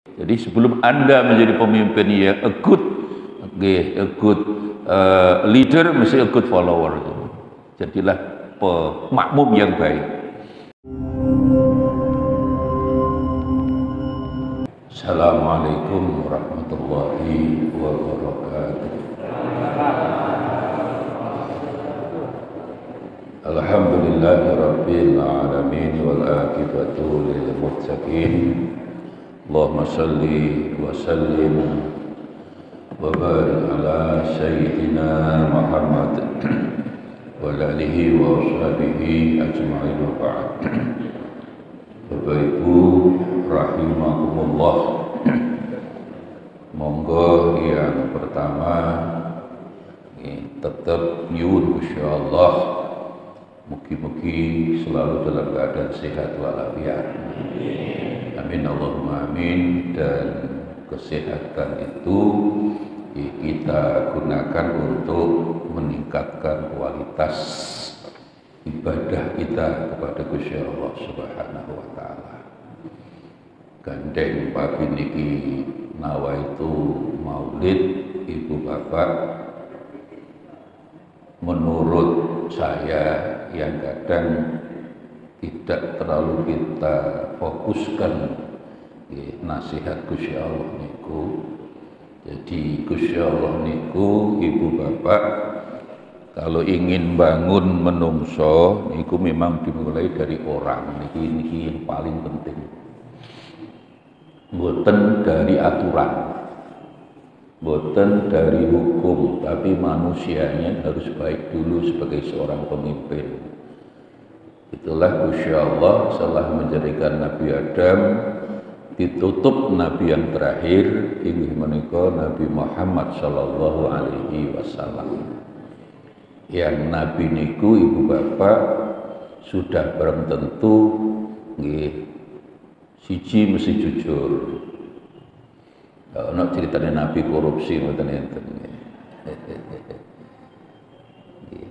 Jadi sebelum Anda menjadi pemimpin yang a good leader, mesti a good follower. Jadilah pemakmum yang baik. Assalamualaikum warahmatullahi wabarakatuh. Alhamdulillahi rabbil alamin wal aqibatu lil muttaqin. Allahumma salli wa sallim wa barik ala sayyidina Muhammad wa alihi wa sahbihi ajma'in wa ba'd. Bapak Ibu rahimakumullah, monggo yang pertama tetap nyuwun insyaallah mugi-mugi selalu dalam keadaan sehat walafiat. Amin Allahumma amin. Dan kesehatan itu kita gunakan untuk meningkatkan kualitas ibadah kita kepada Gusti Allah Subhanahu wa taala. Gandeng pagi niki nawaitu maulid Ibu Bapak, menurut saya yang kadang tidak terlalu kita fokuskan nasihat Gusti Allah niku. Jadi Gusti Allah niku Ibu Bapak kalau ingin bangun menungso niku memang dimulai dari orang. Niki yang paling penting. Boten dari aturan, boten dari hukum, tapi manusianya harus baik dulu sebagai seorang pemimpin. Itulah Gusti Allah setelah menjadikan Nabi Adam ditutup Nabi yang terakhir inggih menika Nabi Muhammad sallallahu alaihi wasallam. Yang Nabi niku Ibu Bapak sudah barang tentu nggih siji mesti jujur. Ono ceritane Nabi korupsi ngoten enten.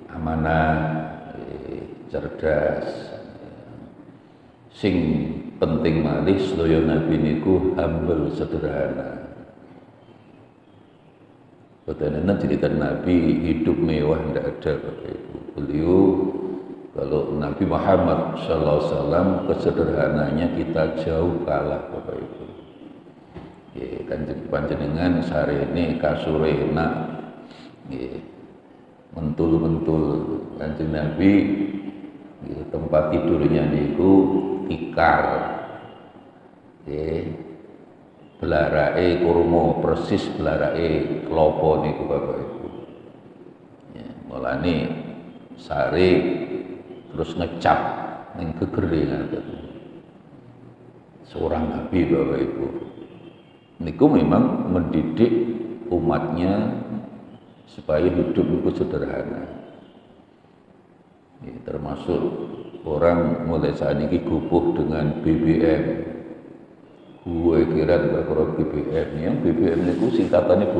Amanah, cerdas. Sing penting malih sedaya Nabi niku humble, sederhana. Boten enten cerita Nabi hidup mewah, tidak ada Bapak Ibu. Beliau kalau Nabi Muhammad sallallahu alaihi wasallam kesederhanaannya kita jauh kalah Bapak Ibu. Kanjeng panjenengan sarene kasure enak, mentul-mentul. Kanjeng Nabi tempat tidurnya niku tikar, belarake kurma persis belarake klopo niku Bapak Ibu. Mulane sare terus ngecap ning gegere ngaten. Seorang Nabi Bapak Ibu niku memang mendidik umatnya supaya hidup itu sederhana. Termasuk orang mulai saat ini gubuh dengan BBM. Gue kira perkara BBM, yang BBM niku singkatannya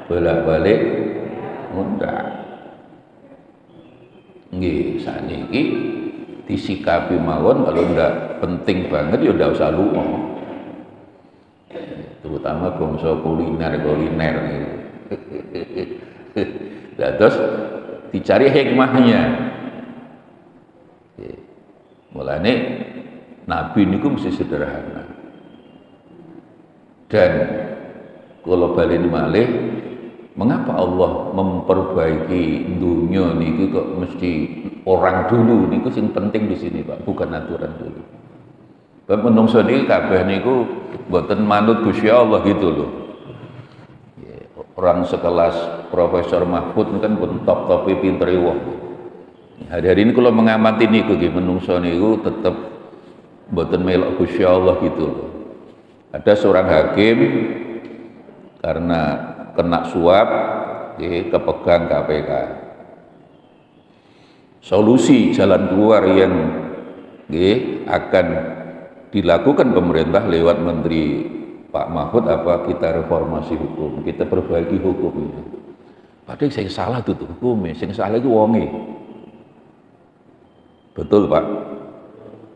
bolak-balik ngundak. Nggih, sakniki disikapi mawon kalau ndak penting banget ya ndak usah lunga. Terutama bangsa kuliner niku. Lah terus dicari hikmahnya. Mulane Nabi niku mesti sederhana. Dan kalau balik malih, mengapa Allah memperbaiki dunia niku kok mesti orang dulu niku sing penting di sini Pak, bukan aturan dulu. Bab menungso niki kabeh niku mboten manut Gusti Allah gitu loh. Orang sekelas Profesor Mahfud kan pun top pinter wong. Hari-hari ini kalau mengamati niku nggih menungso niku tetep mboten melok Gusti Allah gitu loh. Ada seorang hakim karena kena suap kepegang KPK. Solusi jalan keluar yang akan dilakukan pemerintah lewat Menteri Pak Mahfud apa kita reformasi hukum, kita perbaiki hukumnya. Padahal sing salah tuh hukumnya, sing salah itu wonge. Betul Pak?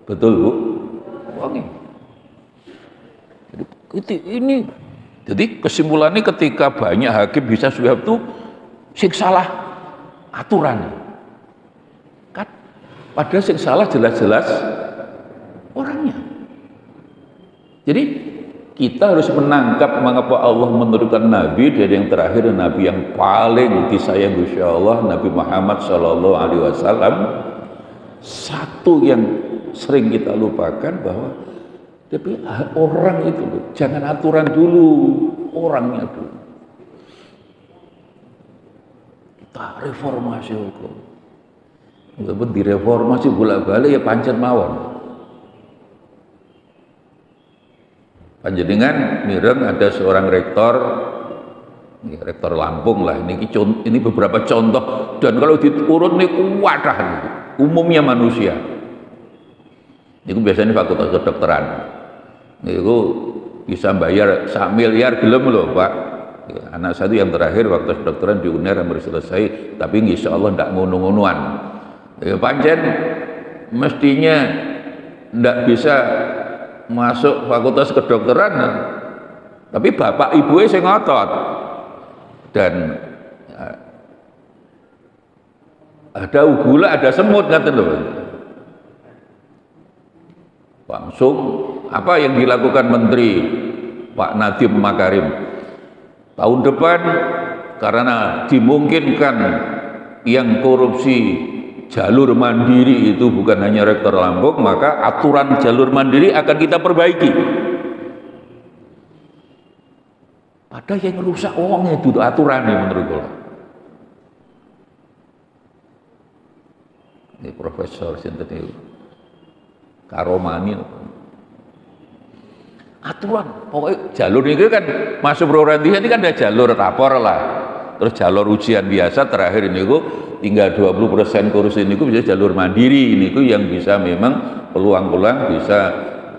Betul Bu? Wonge. Ini jadi kesimpulannya ketika banyak hakim bisa suap itu sing salah aturan kan, padahal sing salah jelas-jelas orangnya. Jadi kita harus menangkap mengapa Allah menurunkan Nabi dari yang terakhir, Nabi yang paling disayang Gusti Allah, Nabi Muhammad Shallallahu Alaihi Wasallam. Satu yang sering kita lupakan bahwa tapi orang itu loh, jangan aturan dulu, orangnya dulu. Kita reformasi hukum. Walaupun direformasi bolak-balik ya pancen mawon. Panjenengan mireng ada seorang rektor, rektor Lampung lah, ini beberapa contoh, dan kalau diurut nih wadah umumnya manusia. Ini biasanya fakultas kedokteran. Itu bisa bayar 1 miliar gelem loh Pak. Anak satu yang terakhir fakultas kedokteran di UNER hampir selesai, tapi insya Allah tidak ngono-ngonoan. Pancen mestinya tidak bisa masuk fakultas kedokteran, tapi bapak ibunya saya ngotot, dan ada ugula, ada semut ngaten lho. Langsung apa yang dilakukan Menteri Pak Nadiem Makarim tahun depan, karena dimungkinkan yang korupsi jalur mandiri itu bukan hanya rektor Lampung, maka aturan jalur mandiri akan kita perbaiki. Padahal yang rusak uangnya itu aturan nih menurut gue. Ini Profesor sinten itu Karomani. Aturan, pokoknya jalur ini kan masuk Proranti ini kan ada jalur rapor lah, terus jalur ujian biasa, terakhir ini kok tinggal 20% kursi ini bisa jalur mandiri, ini yang bisa memang peluang-peluang bisa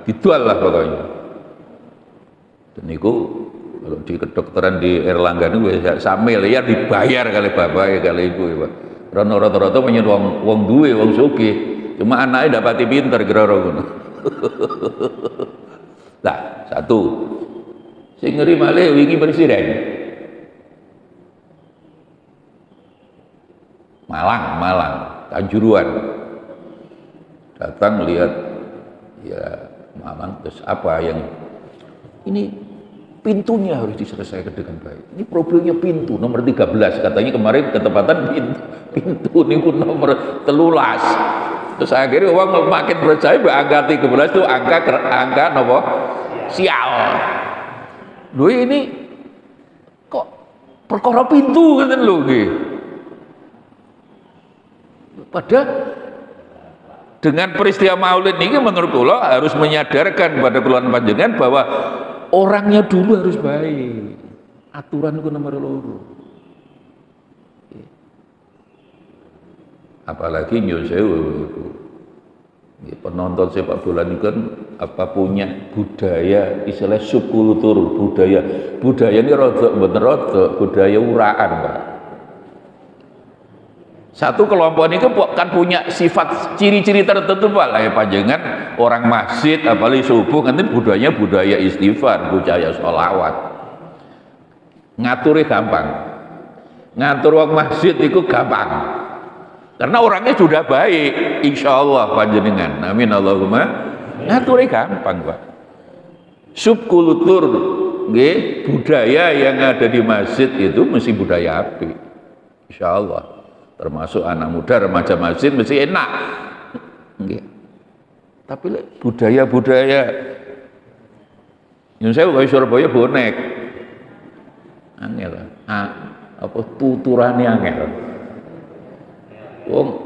dijual lah pokoknya. Dan itu kalau di kedokteran di Erlangga itu bisa 1 miliar dibayar kali bapak ya kali ibu ya Pak. Rata-rata punya wong duwe, wong sugih, cuma anaknya dapati pinter kira-kira ngono. Nah, satu sing ngeri malih wingi presiden Malang, Kanjuruhan datang lihat ya Malang, terus apa yang ini pintunya harus diselesaikan dengan baik. Ini problemnya pintu nomor 13, katanya kemarin ketepatan pintu ini pun nomor 13. Terus akhirnya orang makin percaya bahwa angka 13 itu angka apa? Sial. Loh ini kok perkara pintu kan lho nggih. Padahal dengan peristiwa Maulid ini menurut kula harus menyadarkan pada keluarga panjenengan bahwa orangnya dulu harus baik. Aturan itu nomor 2. Apalagi nyuwun sewu penonton sepak bola ini kan apa punya budaya istilah subkultur, budaya ini rodok bener budaya uraan Pak. Satu kelompok ini kan punya sifat ciri-ciri tertentu Pak lah ya panjenengan orang masjid apalagi subuh nanti budaya istighfar, budaya sholawat, ngaturnya gampang, ngatur orang masjid itu gampang karena orangnya sudah baik insya Allah panjenengan, amin Allahumma. Ngaturnya gampang Pak. Subkultur budaya yang ada di masjid itu mesti budaya api insya Allah, termasuk anak muda remaja masjid mesti enak. Tapi budaya yang saya di Surabaya bonek angel, apa tuturannya angel. Wong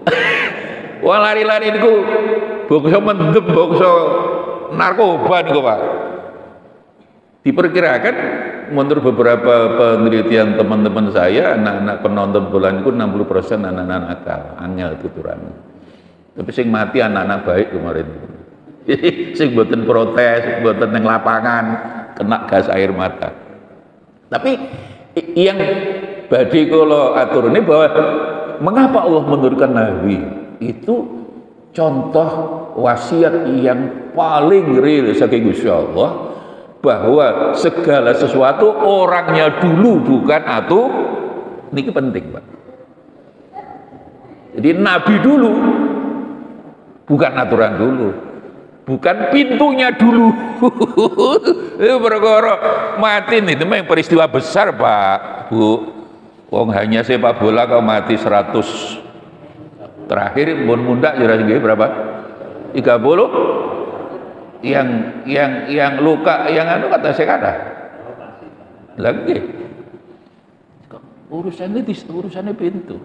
lari-lari niku bangsa mendem, bangsa narkoba niku Pak. Diperkirakan menurut beberapa penelitian teman-teman saya, anak-anak penonton bola niku 60% anak-anak nakal, angel tuturan. Tapi sing mati anak-anak baik kemarin. Sing mboten protes, mboten ning lapangan kena gas air mata. Tapi yang badhe kula atur ini bahwa mengapa Allah menurunkan Nabi itu contoh wasiat yang paling real saking Gusti Allah bahwa segala sesuatu orangnya dulu bukan atuh. Ini penting, Pak. Jadi nabi dulu bukan aturan dulu, bukan pintunya dulu. Perkara mati itu memang peristiwa besar, Pak, Bu. Wong hanya sepak bola kau mati 100 terakhir bon mundak jera berapa? 30. Yang luka yang anu kata saya kata lagi urusannya pintu.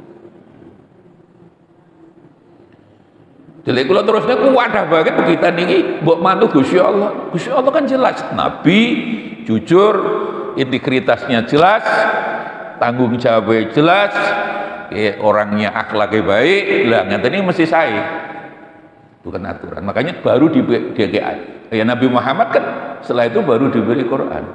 Jadi kalau terusnya kuwadah banget kita niki mbok mantu Gusti Allah. Gusti Allah kan jelas nabi, jujur, integritasnya jelas, tanggung jawabnya jelas, orangnya akhlaknya baik. Lah ngene mesti saya. Bukan aturan. Makanya baru di DKI. Ya Nabi Muhammad kan setelah itu baru diberi Quran.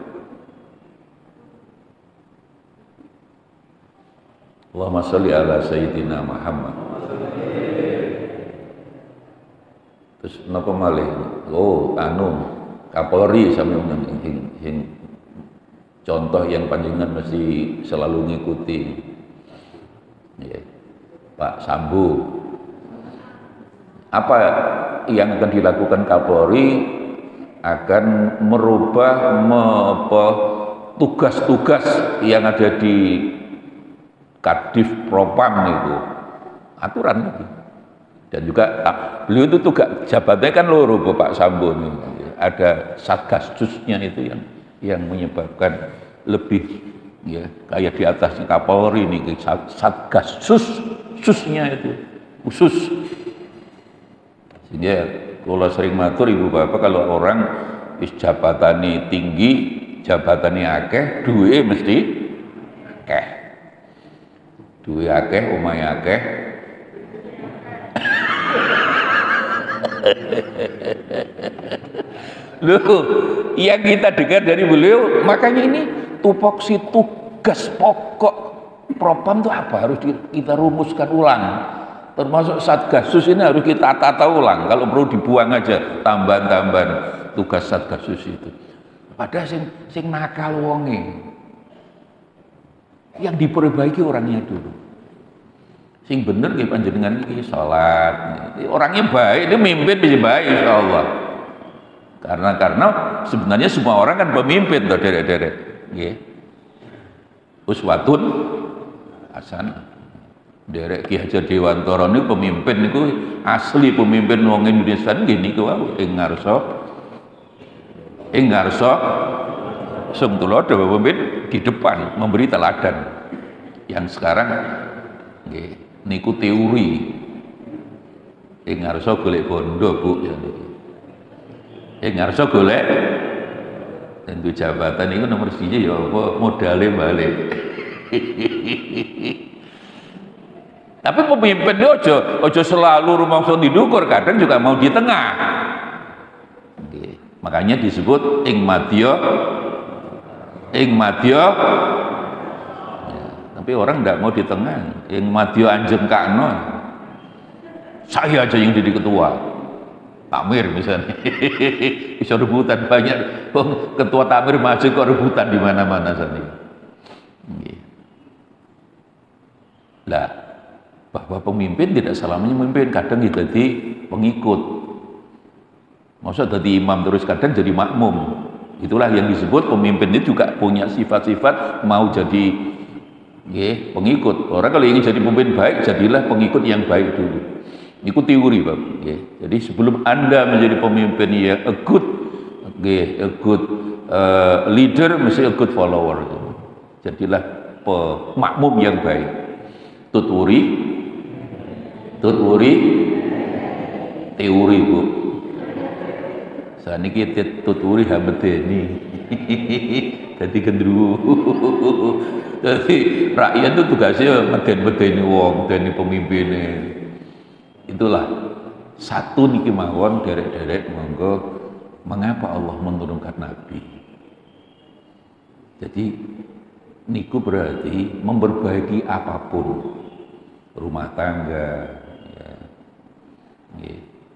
Allahumma sholli ala sayyidina Muhammad. Terus napa malih? Oh, Kapolri sampe contoh yang panjenengan mesti selalu ngikuti. Ya, Pak Sambo. Apa yang akan dilakukan Kapolri akan merubah tugas-tugas yang ada di Kadif Propam itu aturan lagi. Dan juga beliau itu tugas jabatannya kan loro Pak Sambo ini. Ada Satgasusnya itu yang menyebabkan lebih ya kayak di atasnya Kapolri ini Satgasusnya itu khusus. Sehingga kalau sering matur ibu bapak kalau orang jabatannya tinggi, jabatannya akeh, duwe mesti akeh. Duwe akeh, omahe akeh. Loh, yang kita dengar dari beliau, makanya ini tupoksi tugas pokok Propam itu apa harus kita rumuskan ulang. Termasuk Satgasus ini harus kita tata ulang. Kalau perlu dibuang aja tambahan-tambahan tugas Satgasus itu. Padahal sing nakal wonge. Yang diperbaiki orangnya dulu. Sing bener nggih panjenengan iki salat. Orangnya baik, dia mimpin bisa baik insyaallah. Karena sebenarnya semua orang kan pemimpin toh derek-derek. Nggih. Uswatun hasanah. Derek Ki Hajar Dewantara niku pemimpin niku asli pemimpin wong Indonesia nggih niku wae ing ngarsa sing tulodo pemimpin di depan memberi teladan. Yang sekarang nggih niku teori ing ngarsa golek bondo Bu ya niki. Ing ngarsa golek tentu jabatan niku nomor 1 ya apa modale balik. Tapi pemimpin itu ojo selalu rumangsa didukur, kadang juga mau di tengah. Oke. Makanya disebut ing madya. Ya, tapi orang tidak mau di tengah. Ing madya anjengkakno. Saya aja yang jadi ketua. Takmir misalnya. Bisa rebutan banyak. Ketua takmir masih kok rebutan di mana-mana sana. Lah bahwa pemimpin tidak selamanya memimpin, kadang jadi pengikut. Maksudnya jadi imam terus kadang jadi makmum. Itulah yang disebut pemimpin itu juga punya sifat-sifat mau jadi pengikut. Orang kalau ingin jadi pemimpin baik, jadilah pengikut yang baik dulu. Itu teori, Pak. Jadi sebelum Anda menjadi pemimpin yang a good leader, mesti a good follower. Jadilah makmum yang baik. Teori Bu. Saniki tuturi hamedeni. Dadi gendruwo. Jadi rakyat itu tugasnya meden-medeni wong, medeni pemimpinnya. Itulah satu niki mawon derek-derek monggo mengapa Allah menurunkan nabi. Jadi niku berarti memperbaiki apapun rumah tangga ya.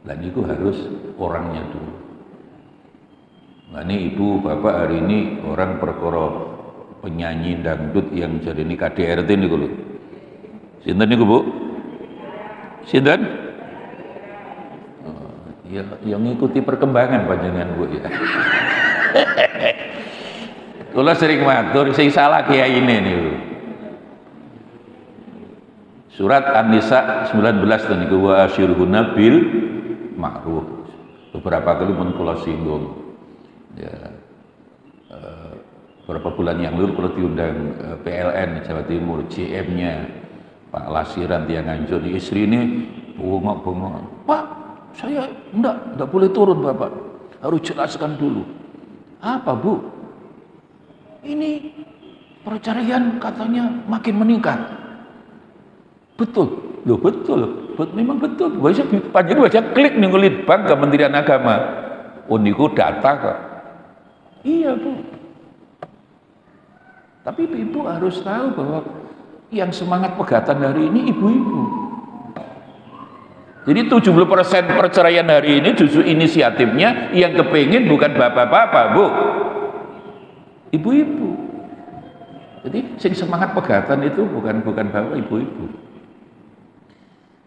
Dan itu harus orangnya dulu. Nah ini ibu bapak hari ini orang perkara penyanyi dangdut yang jadi ini KDRT nih lho. Sinten niku Bu? Sinten? Oh, ya yang ngikuti perkembangan panjenengan Bu ya. Kula sering matur sing salah kiai ini niku. Surat An-Nisa 19 niku wa asyirhuna bil ma'ruf. Beberapa kali pun kula singgung. Ya, beberapa bulan yang lalu kalau diundang PLN Jawa Timur, GM-nya Pak Lasiran Tianganjur, istri ini bongok-bongok, Pak saya enggak boleh turun Bapak, harus jelaskan dulu. Apa Bu? Ini perceraian katanya makin meningkat. Betul, loh betul, memang betul. Panjang baca klik nih Litbang Kementerian Agama, uniku data kok. Iya Bu. Tapi ibu harus tahu bahwa yang semangat pegatan hari ini ibu-ibu. Jadi 70% perceraian hari ini justru inisiatifnya yang kepingin bukan bapak-bapak Bu, ibu-ibu. Jadi sing semangat pegatan itu bukan bapak, ibu-ibu.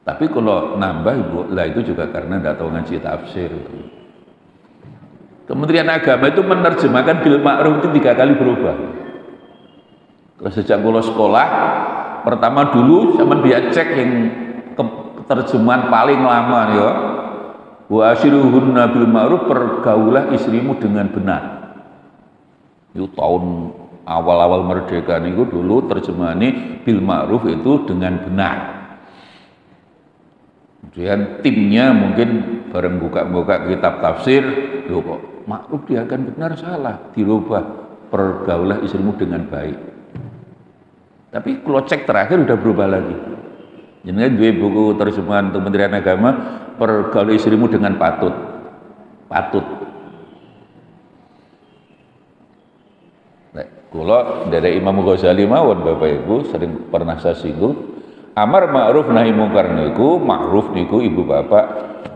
Tapi kalau nambah ibu, lah itu juga karena tidak tahu ngaji tafsir. Kementerian Agama itu menerjemahkan bil ma'ruf itu 3 kali berubah. Kalau sejak kula sekolah, pertama dulu zaman biar cek yang terjemahan paling lama ya. Wa asyiruhunna bil ma'ruf, pergaulah istrimu dengan benar. Itu tahun awal-awal merdeka niku dulu terjemahannya bil ma'ruf itu dengan benar. Kemudian timnya mungkin bareng buka-buka kitab tafsir, loh kok ma'ruf dia akan benar salah, dirubah pergaulah istrimu dengan baik. Tapi kalau cek terakhir udah berubah lagi. Jadi dua buku terjemahan Kementerian Agama, pergaulah istrimu dengan patut. Nah, kalau dari Imam Ghazali mawon Bapak Ibu sering pernah saya singgung, amar ma'ruf nahi mungkar niku, ma'ruf niku ibu bapak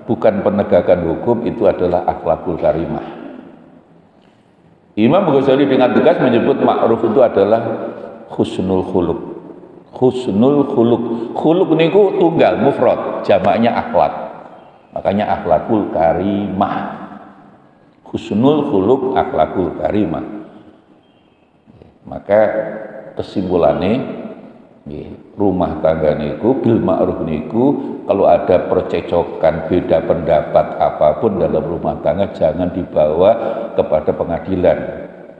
bukan penegakan hukum, itu adalah akhlakul karimah. Imam Ghazali dengan tegas menyebut ma'ruf itu adalah husnul khuluq. Husnul khuluq. Khuluq niku tunggal mufrad, jamaknya akhlak. Makanya akhlakul karimah. Husnul khuluq akhlakul karimah. Maka kesimpulannya rumah tangga niku bil ma'ruf niku kalau ada percecokan beda pendapat apapun dalam rumah tangga jangan dibawa kepada pengadilan.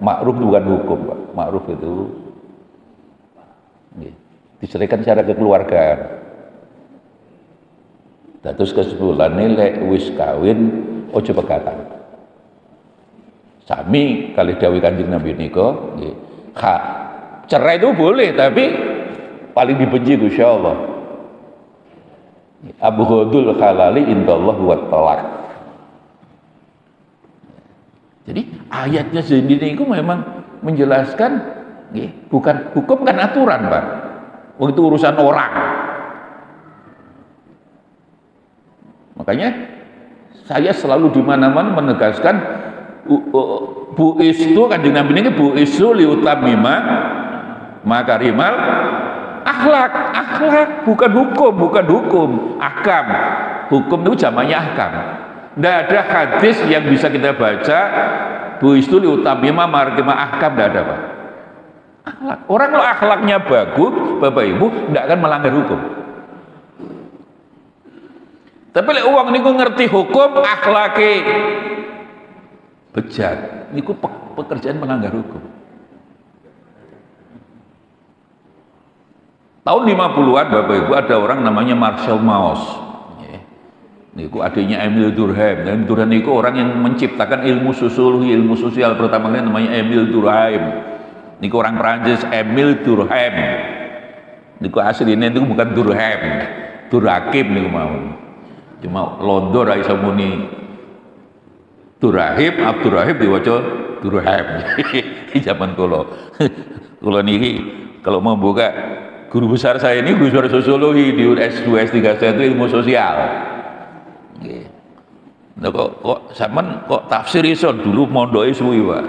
Ma'ruf bukan hukum Pak. Ma'ruf itu diceraikan secara kekeluargaan. Terus kesimpulannya lek wis kawin ojo pegatan. Sami kali dawuh Kanjeng Nabi nika nggih. Cerai itu boleh tapi paling dibenci Gusti Allah. Abghadul halali indallah wa talaq. Jadi ayatnya sendiri itu memang menjelaskan bukan hukum kan aturan Pak. Itu urusan orang. Makanya saya selalu di mana-mana menegaskan bu istu Kanjeng Nabi ini bu istu liutamima makarimal akhlak bukan hukum ahkam. Hukum itu jamaknya ahkam. Tidak ada hadis yang bisa kita baca bu istu liutamima makarimal ahkam, tidak ada Pak. Akhlak. Orang kalau akhlaknya bagus Bapak Ibu tidak akan melanggar hukum. Tapi lek uang niku ngerti hukum akhlake bejat niku pekerjaan melanggar hukum. Tahun 50-an Bapak Ibu ada orang namanya Marshall Mauss. Niku adiknya Emil Durkheim. Dan Durkheim niku orang yang menciptakan ilmu sosiologi, ilmu sosial pertama kali namanya Emil Durkheim. Niku orang Prancis, Emil Durkheim. Niku aslinya itu bukan Durkheim, Durhakim niku mau. Cuma londo ra iso muni Durahim, Abdurrahim diwaca Durkheim. Di zaman kula. Kula niki kalau mau buka guru besar saya ini guru besar sosiologi di S2 S3 saya itu ilmu sosial. Nah, kok sampean kok tafsir iso dulu mondoke suwi, Pak.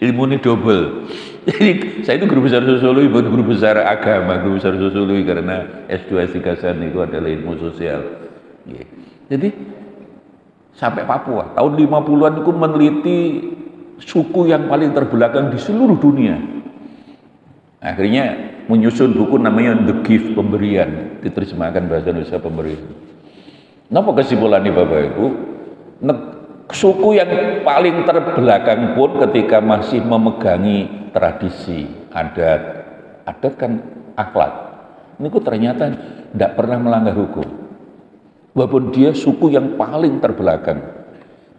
Ilmu ini double. Jadi saya itu guru besar sosiologi, bukan guru besar agama, guru besar sosiologi karena S2 S3 saya itu adalah ilmu sosial. Jadi sampai Papua tahun 50-an itu meneliti suku yang paling terbelakang di seluruh dunia. Akhirnya menyusun buku namanya The Gift, pemberian, diterjemahkan bahasa Indonesia pemberian. Napa kesimpulannya Bapak Ibu? Suku yang paling terbelakang pun ketika masih memegangi tradisi, adat kan akhlak. Ini kok ternyata tidak pernah melanggar hukum. Walaupun dia suku yang paling terbelakang,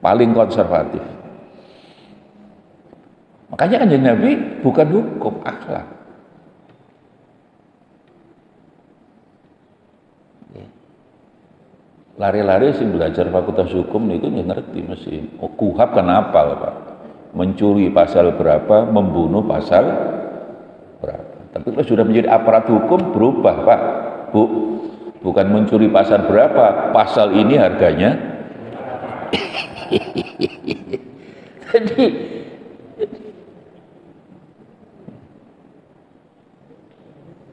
paling konservatif. Makanya Kanjeng Nabi bukan hukum, akhlak. Lari-lari sih belajar fakultas hukum itu ngerti mesti. Oh, kuhab kenapa Pak? Mencuri pasal berapa, membunuh pasal berapa. Tapi kalau sudah menjadi aparat hukum berubah Pak. Bu, bukan mencuri pasal berapa, pasal ini harganya. Jadi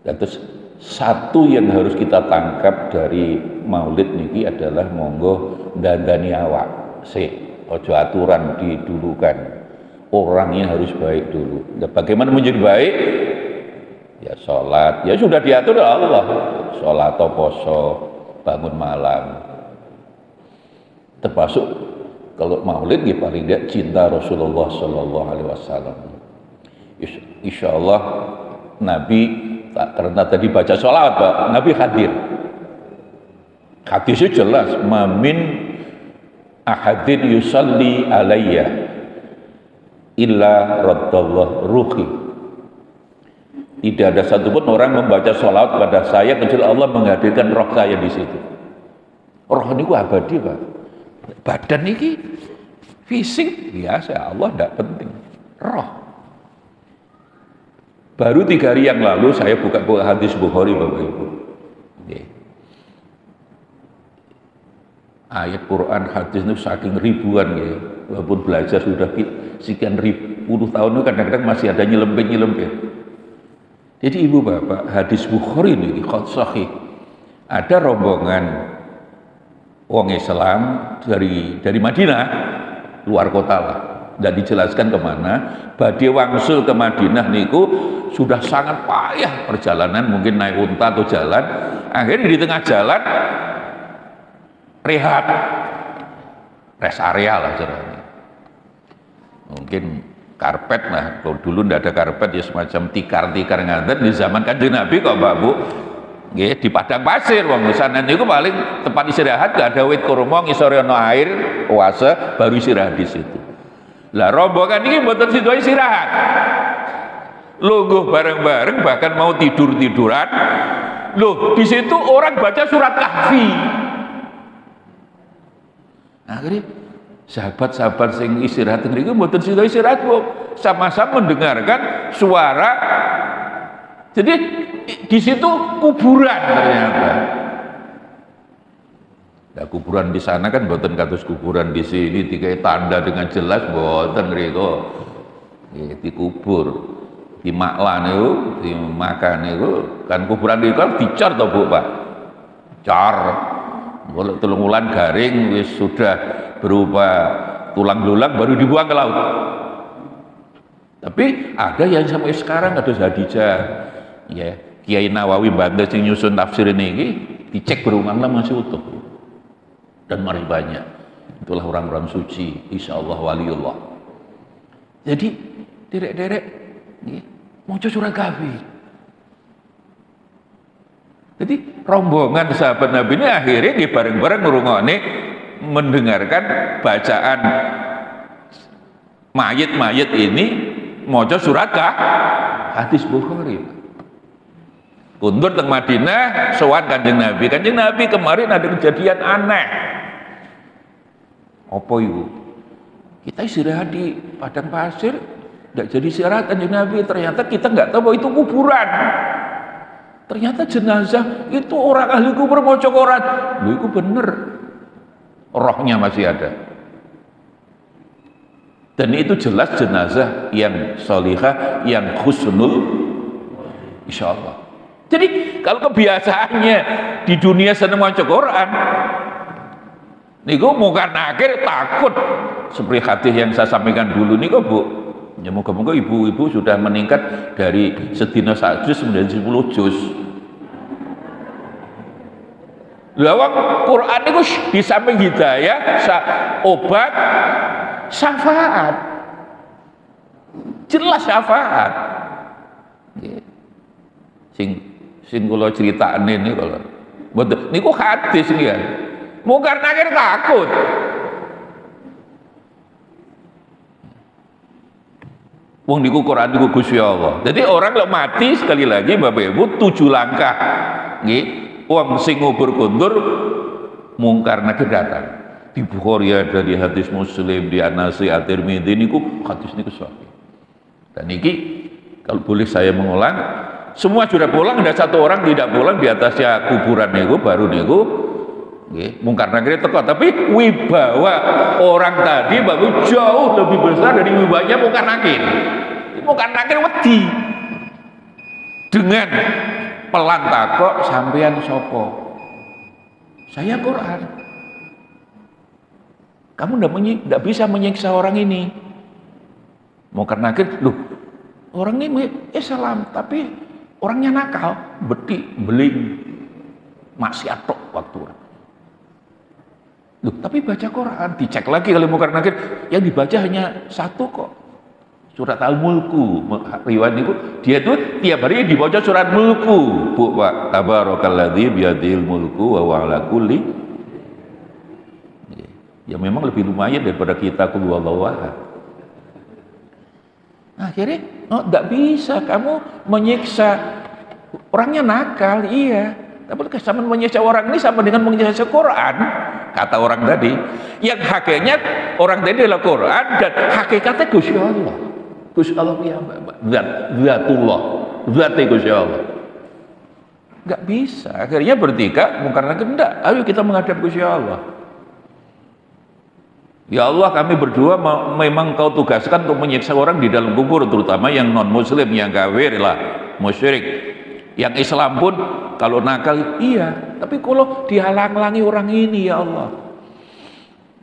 terus satu yang harus kita tangkap dari maulid niki adalah monggo dandani awak ojo aturan didulukan, orangnya harus baik dulu. Nah, bagaimana menjadi baik? Ya sholat, ya sudah diatur oleh Allah, sholat atau poso, bangun malam, termasuk kalau maulid ya paling tidak cinta Rasulullah Shallallahu Alaihi Wasallam. Insya Allah Nabi karena tadi baca sholawat Pak, Nabi hadir. Hadisnya jelas, mamin ahadin yusalli alayya illa raddallah ruhi. Tidak ada satupun orang membaca sholawat pada saya kecuali Allah menghadirkan roh saya di situ. Roh ini abadi Pak. Badan ini fisik biasa, Allah tidak penting. Roh. Baru 3 hari yang lalu saya buka hadis Bukhari Bapak Ibu. Ayat Quran, hadis itu saking ribuan ya. Walaupun belajar sudah sekian puluh tahun itu kadang-kadang masih ada nyelempit. Jadi Ibu Bapak, hadis Bukhari ini sahih. Ada rombongan wong Islam dari Madinah, luar kota lah. Dan dijelaskan kemana, badhe wangsul ke Madinah niku sudah sangat payah perjalanan, mungkin naik unta atau jalan. Akhirnya di tengah jalan rehat, rest area lah caranya. Mungkin karpet lah, kalau dulu ndak ada karpet ya semacam tikar-tikar ngaten di zaman Kanjeng Nabi kok Mbak Bu. Nggih, di padang pasir wong sana niku paling tempat istirahat, gak ada wit kurma, ngisore ana air, oase, baru istirahat di situ. Lah rombongan ini mboten sido istirahat. Lungguh bareng-bareng bahkan mau tidur-tiduran. Loh, di situ orang baca surat Kahfi. Akhirnya sahabat-sahabat sing istirahat niku mboten sido istirahat, Bu. Sama-sama mendengarkan suara. Jadi di situ kuburan ternyata. Nah, kuburan di sana kan mboten kados kuburan di sini dikai tanda dengan jelas mboten mriku. Nggih dikubur. Di maklan niku, dimakan niku kan kuburan niku kan dicor to Bu, Pak. Cor. Kalau telung wulan garing wis sudah berupa tulang belulang baru dibuang ke laut. Tapi ada yang sampai sekarang ada Hadijah. Ya, Kiai Nawawi Banten sing nyusun tafsir ini dicek berulang-ulang masih utuh. Dan mari banyak, itulah orang-orang suci, insya Allah waliullah. Jadi derek-derek mau surat Kahfi. Jadi rombongan sahabat Nabi ini akhirnya bareng-bareng ngrungokne mendengarkan bacaan mayit-mayit ini maca surat hadis Bukhari. Kundur teng Madinah sowan Kanjeng Nabi. Kanjeng Nabi kemarin ada kejadian aneh. Apa itu? Kita istirahat di padang pasir, tidak jadi istirahat Kanjeng Nabi. Ternyata kita nggak tahu bahwa itu kuburan. Ternyata jenazah itu orang ahli kubur maca Quran. Lho iku bener. rohnya masih ada. Dan itu jelas jenazah yang sholihah, yang husnul, insya Allah. Jadi kalau kebiasaannya di dunia seneng maca Quran, niku mungkar nakir takut seperti hadis yang saya sampaikan dulu niku Bu. Ya moga-moga ibu-ibu sudah meningkat dari sedina 1 juz menjadi 10 juz. Lawang Quran itu di samping hidayah, obat, syafaat. Jelas syafaat. Sing kula critakne niku kalau mboten niku hadis niki ya. Mungkar nakir takut. Wong niku Quran niku Gusti Allah. Jadi orang lek mati sekali lagi Bapak Ibu 7 langkah. Nggih. Wong sing ngubur kundur mungkar nakir datang. Di Bukhari ada, di hadis Muslim, di An-Nasai, At-Tirmidzi niku hadis niku sahih. Dan niki kalau boleh saya mengulang, semua sudah pulang, ada satu orang tidak pulang di atasnya kuburan niku baru niku nggih mungkar nakir teko, tapi wibawa orang tadi baru jauh lebih besar dari wibawanya mungkar nakir. Mungkar nakir wedi. Dengan pelan takok sampean sopo? Saya Quran. Kamu tidak bisa menyiksa orang ini. Mungkar nakir, loh orang ini salam tapi orangnya nakal, beti, beling, maksiat tok waktu. Loh, tapi baca Quran, dicek lagi kali mungkar nakir, yang dibaca hanya satu kok. Surat Al-Mulku, riwayat itu dia tuh tiap hari dibaca surat Mulku. Bu Pak, tabarakalladzi biyadil mulku wa huwa ala kulli. Ya memang lebih lumayan daripada kita qul huwallahu ahad. Akhirnya, oh tidak bisa kamu menyiksa orangnya nakal, iya. Tapi sama menyiksa orang ini sama dengan menyiksa Quran. Kata orang tadi, yang hakikatnya orang tadi adalah Quran dan hakikatnya Gusti Allah. Gusti Allah ya, zatullah, zatnya Gusti Allah. Enggak bisa. Akhirnya bertiga, karena enggak. Ayo kita menghadap Gusti Allah. Ya Allah, kami berdua memang kau tugaskan untuk menyiksa orang di dalam kubur, terutama yang non muslim, yang kafir lah, musyrik. Yang Islam pun kalau nakal iya, tapi kalau dihalang-halangi orang ini ya Allah.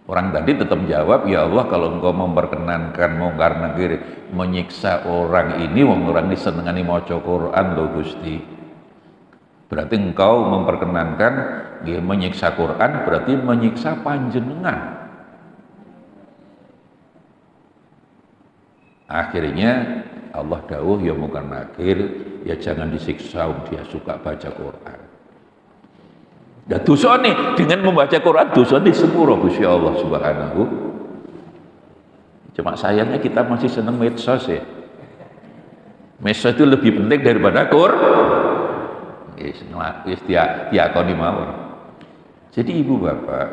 Orang tadi tetap jawab, ya Allah kalau engkau memperkenankan mungkar nakir menyiksa orang ini, orang ini senengani maca Quran loh Gusti. Berarti engkau memperkenankan ya, menyiksa Quran berarti menyiksa panjenengan. Akhirnya Allah dawuh ya mungkar nakir ya jangan disiksa dia suka baca Quran. Dan dosa nih dengan membaca Quran dosa nih sepuro Gusti Allah Subhanahu. Cuma sayangnya kita masih seneng medsos ya. Medsos itu lebih penting daripada Quran. Wis diakoni mawon. Jadi ibu bapak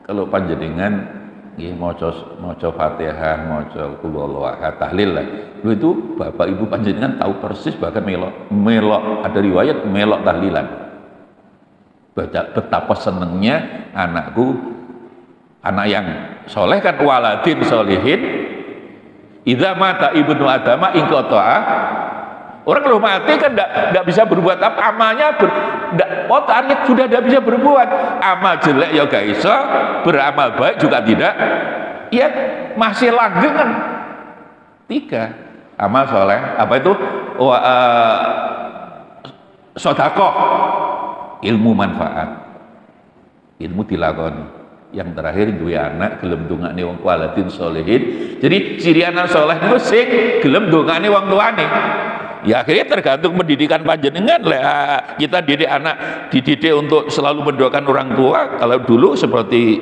kalau panjenengan nggih maca Fatihah, maca qul huwallahu ahad, tahlil lah. Lu itu bapak ibu panjenengan tahu persis bahkan melok ada riwayat melok tahlilan. Baca betapa senengnya anakku, anak yang soleh kan waladin solihin idza mata ibnu adama ingqata'a. Orang kalau mati kan tidak bisa berbuat apa, amalnya otaknya sudah tidak bisa berbuat, amal jelek ya gak iso, beramal baik juga tidak, ya masih langgeng kan. 3 amal soleh apa itu sedekah, ilmu manfaat, ilmu dilakoni. Yang terakhir dua anak gelem dongane wong waladin solihin. Jadi ciri anak soleh itu sing gelem dongane wong tuane. Ya akhirnya tergantung pendidikan panjenengan lah. Kita didik anak, dididik untuk selalu mendoakan orang tua. Kalau dulu seperti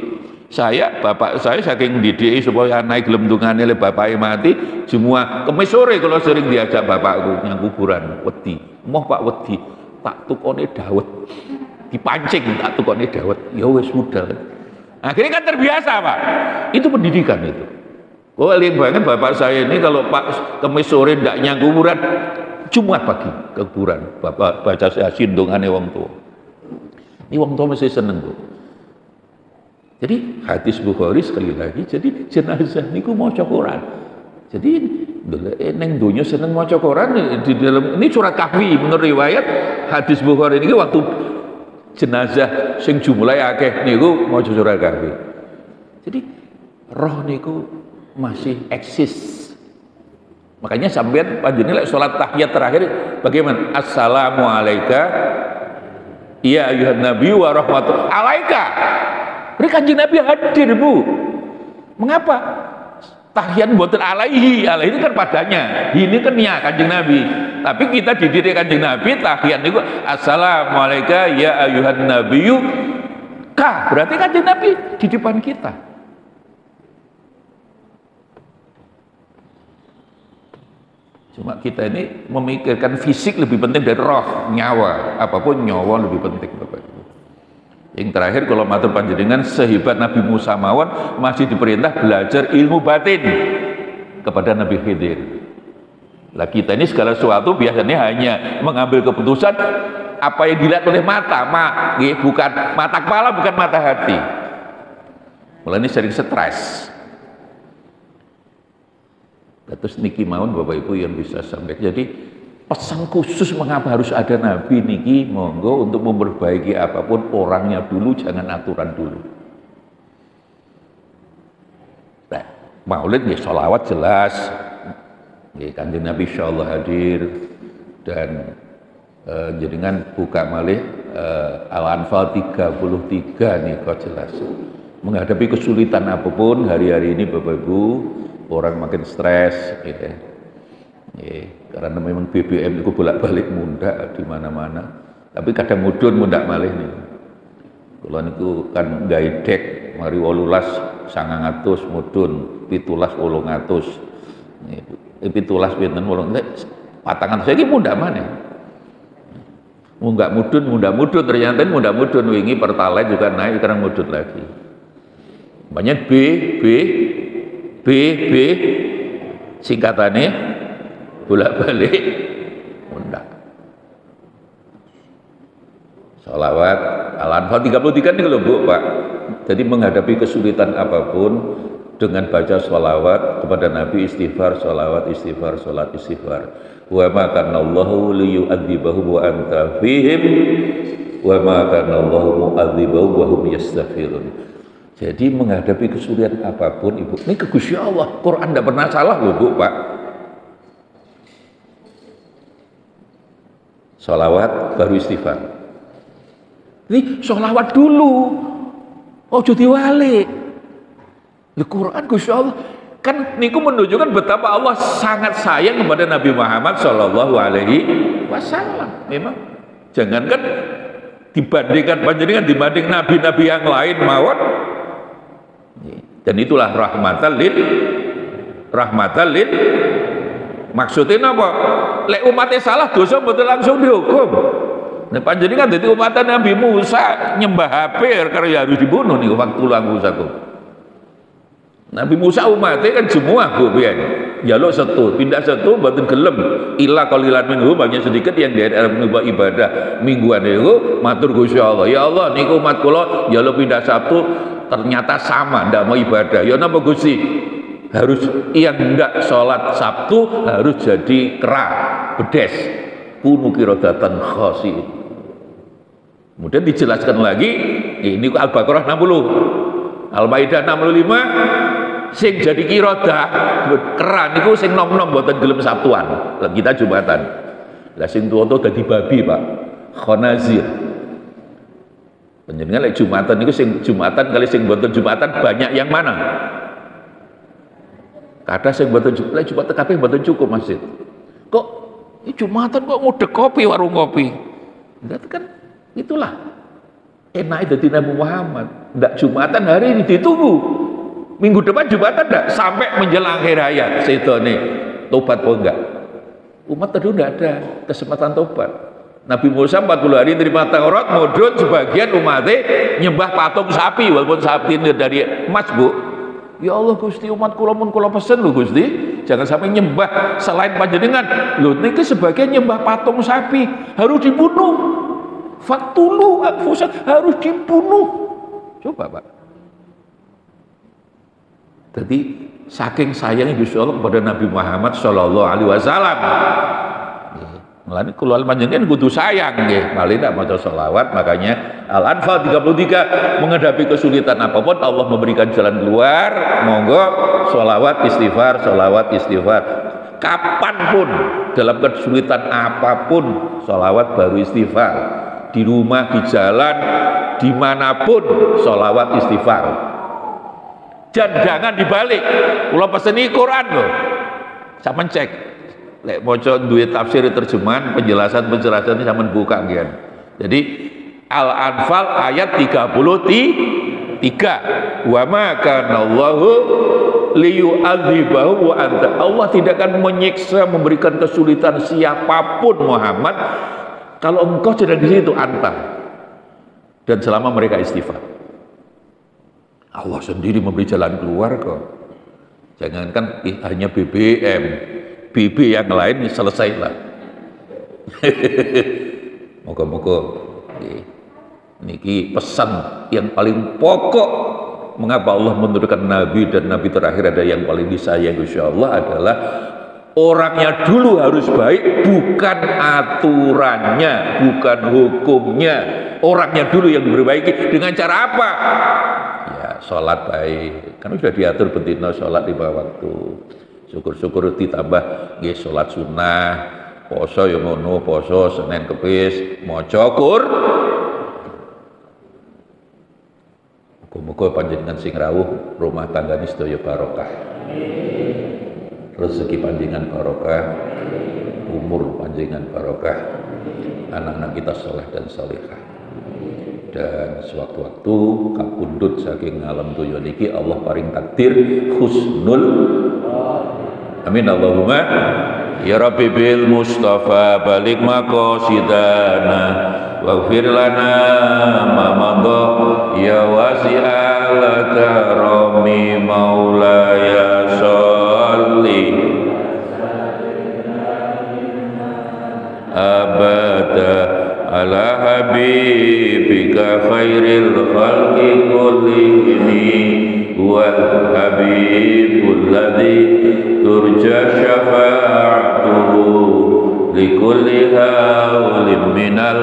saya, bapak saya saking didik supaya anak gelem dongane le bapake mati, semua kemis sore kalau sering diajak bapakku yang kuburan, wedi. Moh Pak wedi, tak tukone dawet. Dipancing tak tukone dawet. Ya wis budal. Akhirnya kan terbiasa Pak. Itu pendidikan itu. Oh lihat banget bapak saya ini kalau Pak kemis sore ndak nyang kuburan, Jumat pagi ke kuburan, bapak baca yasin dongane wong tua. Ini wong tua mesti seneng tuh. Jadi hadis Bukhari sekali lagi, jadi jenazah niku maca Quran. Jadi neng dunya seneng maca Quran di dalam ini surat kahfi menurut riwayat hadis Bukhari ini waktu jenazah sing jumlahe akeh niku maca surat kahfi. Jadi roh niku masih eksis. Makanya sampean panjenengan lek salat tahiyat terakhir bagaimana? Assalamu alayka ya ayuhan nabi wa rahmatullahi alaika. Mereka Kanjeng Nabi hadir, Bu. Mengapa? Tahiyat mboten alaihi, alaihi itu kan padanya. Ini kan niat Kanjeng Nabi. Tapi kita dididik Kanjeng Nabi tahiyat niku assalamu alayka ya ayuhan nabiyyu ka. Berarti Kanjeng Nabi di depan kita. Cuma kita ini memikirkan fisik lebih penting dari roh, nyawa. Apapun nyawa lebih penting, Bapak Ibu. Yang terakhir kalau matur panjenengan sehebat Nabi Musa mawon masih diperintah belajar ilmu batin kepada Nabi Khidir. Lah kita ini segala sesuatu biasanya hanya mengambil keputusan apa yang dilihat oleh mata, bukan mata kepala, bukan mata hati. Mulai ini sering stres. Terus niki mawon Bapak Ibu yang bisa sampai. Jadi pesan khusus mengapa harus ada Nabi niki, monggo untuk memperbaiki apapun orangnya dulu, jangan aturan dulu. Nah, maulid ya sholawat jelas, ya, Kanjeng Nabi insyaallah hadir dan jenengan buka malih Al-Anfal 33 nih kok jelas. Menghadapi kesulitan apapun hari-hari ini Bapak Ibu, orang makin stres, gitu ya. Karena memang BBM itu bolak-balik mundak di mana-mana. Tapi kadang mudun mundak malih nih. Kalau niku kan gawe dek mari 18 900 mudun 17 800. 17 pinten 8 patangan saiki mundak maneh. Mundak mudun ternyata mundak mudun wingi pertalite juga naik sekarang mudun lagi. Banyak B singkatannya bolak-balik mundak. Sholawat Al-Anfal 33 ini loh Bu, Pak. Jadi menghadapi kesulitan apapun dengan baca sholawat kepada Nabi, istighfar, sholawat, istighfar, sholat, istighfar. Wa ma kana Allahu liyu'adzibahum wa anta fihim wa ma kana Allahu mu'adzibahum wa hum yastaghfirun. Jadi menghadapi kesulitan apapun Ibu, ini ke Gusti Allah. Quran tidak pernah salah loh Bu, Pak. Sholawat baru istighfar. Ini sholawat dulu, ojo diwali. Di Quran Gusti Allah kan niku menunjukkan betapa Allah sangat sayang kepada Nabi Muhammad Shallallahu Alaihi Wasallam. Memang jangankan dibandingkan panjenengan dibanding nabi-nabi yang lain mawon. Dan itulah rahmatan lil maksudnya apa? Lek umatnya salah dosa betul langsung dihukum. Nah panjenengan dadi umat Nabi Musa nyembah hapir karena harus dibunuh nih waktu langgusaku. Nabi Musa umatnya kan semua Bu pian. Jaluk setu, pindah setu mboten gelem. Illa qalilan minhu banyak sedikit yang di dalam ibadah mingguan itu matur Gusti Allah. Ya Allah niku umat kula jaluk pindah Sabtu ternyata sama ndak mau ibadah. Ya napa Gusti? Harus yang enggak sholat Sabtu harus jadi kera bedes kunu kirodatan khosi. Kemudian dijelaskan lagi ini Al-Baqarah 60 Al-Maidah 65 sing jadi kirodah kera niku sing nom-nom mboten gelem Sabtuan kita Jumatan lah sing tuwa-tuwa dadi babi Pak khonazir. Panjenengan lek Jumatan niku sing Jumatan kali sing mboten Jumatan banyak yang mana? Kadang saya buatan Jumatan kabeh buatan cukup masjid. Kok ini Jumatan kok ngudek kopi warung kopi? Berarti kan itulah enak itu Nabi Muhammad. Ndak Jumatan hari ini ditunggu. Minggu depan Jumatan ndak sampai menjelang akhir hayat. Setone tobat apa enggak? Umat tadi ndak ada kesempatan tobat. Nabi Musa 40 hari terima Taurat, mudun sebagian umatnya nyembah patung sapi walaupun sapi ini dari emas Bu. Ya Allah Gusti umat kula mun kula pesen lho Gusti, jangan sampai nyembah selain panjenengan. Lho niki sebagian nyembah patung sapi harus dibunuh. Faktulu anfusan harus dibunuh. Coba Pak. Jadi saking sayangnya Gusti Allah kepada Nabi Muhammad sallallahu alaihi wasallam. Mulane kula panjenengan kudu sayang nggih, paling ndak maca selawat. Makanya Al-Anfal 33 menghadapi kesulitan apapun Allah memberikan jalan keluar, monggo selawat istighfar, selawat istighfar. Kapanpun dalam kesulitan apapun selawat baru istighfar. Di rumah, di jalan, dimanapun selawat istighfar. Dan jangan dibalik. Kula peseni Quran loh. Sampeyan cek. Lek maca duwe tafsir terjemahan penjelasan-penjelasan ini sampean buka nggih. Jadi Al-Anfal ayat 33. Wa ma kana Allahu liyu'adzibahu wa anta. Allah tidak akan menyiksa, memberikan kesulitan siapapun Muhammad kalau engkau sedang di situ anta. Dan selama mereka istighfar. Allah sendiri memberi jalan keluar kok. Jangankan hanya BBM, BB yang lain selesailah. Moga-moga niki pesan yang paling pokok mengapa Allah menurunkan Nabi dan Nabi terakhir ada yang paling disayang insyaallah adalah orangnya dulu harus baik, bukan aturannya, bukan hukumnya. Orangnya dulu yang diperbaiki. Dengan cara apa? Ya, sholat baik. Kan sudah diatur betina sholat di bawah waktu. Syukur-syukur ditambah nggih sholat sunnah, poso ya ngono, poso Senin Kepis, maca Qur'an. Muga-muga panjenengan sing rawuh rumah tanggane sedaya barokah. Rezeki panjenengan barokah, umur panjenengan barokah, anak-anak kita saleh dan salehah. Dan sewaktu-waktu kapundhut saking alam dunya niki Allah paring takdir husnul. Amin Allahumma ya Rabbi bil Mustafa balik maqasidana waghfir lana ma madha ya wasi'al karami maulaya sholli abada ala habibika khairil khalqi kullihim wal habibul ladzi turja syafa'atuhu likulli hawlim minal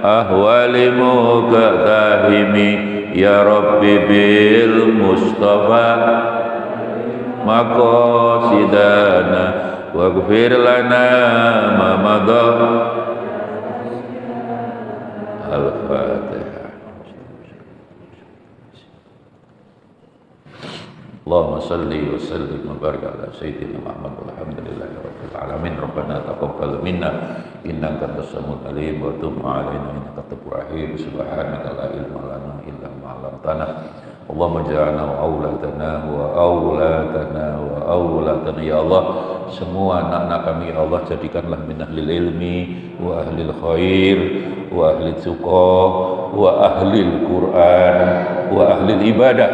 ahwali muqtahimi ya Rabbi bil Mustafa maqasidana waghfir lana ma madha. Al-Fatihah. Allahumma salli wa sallim wa barik ala sayyidina Muhammad walhamdulillahi rabbil alamin. Rabbana taqabbal minna innaka antas samiul alim wa tub alaina innaka tawwabur rahim. Subhanaka la ilma lana illa ma 'allamtana. Allahumma ja'alna wa auladana wa auladana wa auladana ya Allah, semua anak-anak kami ya Allah jadikanlah min ahlil ilmi wa ahlil khair wa ahlil tuqa wa ahlil Quran wa ahlil ibadah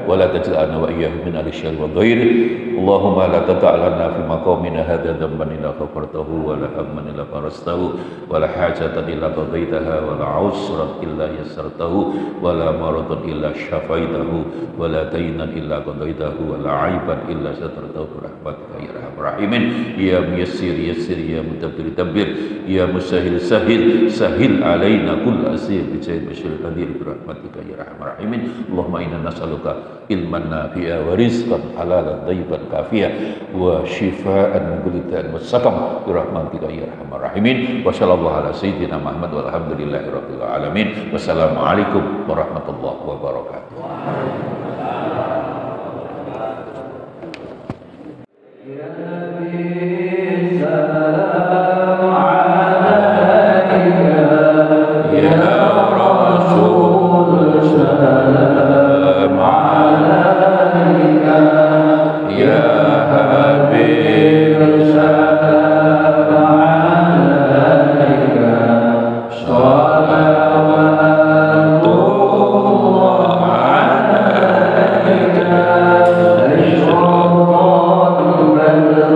wa la taj'alna wa iyyahum min ahli syarri wa ghairi. Allahumma la tata'alna fi maqamina hadza dhanban illa ghafartahu wa la hamman illa farastahu wa la hajatan illa qadaitaha wa la 'usran illa yassartahu wa la maradan illa syafaitahu wa la daynan illa qadaitahu wa la 'aiban illa satartahu bi rahmatika ya arhamar rahimin. Ya muyassir yassir, ya mudabbir dabbir, ya musahhil sahhil sahhil alaina kull asir bi jahi bashir qadir bi rahmatika ya arhamar rahimin. Allahumma inna nas'aluka ilman nafi'a wa rizqan halalan thayyiban kafiya wa shifaa'an min kulli da'in wa saqam bi rahmatika ya arhamar rahimin. Wa sallallahu ala sayyidina Muhammad walhamdulillahi rabbil alamin. Wassalamualaikum warahmatullahi wabarakatuh. Alhamdulillah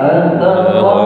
أنت الله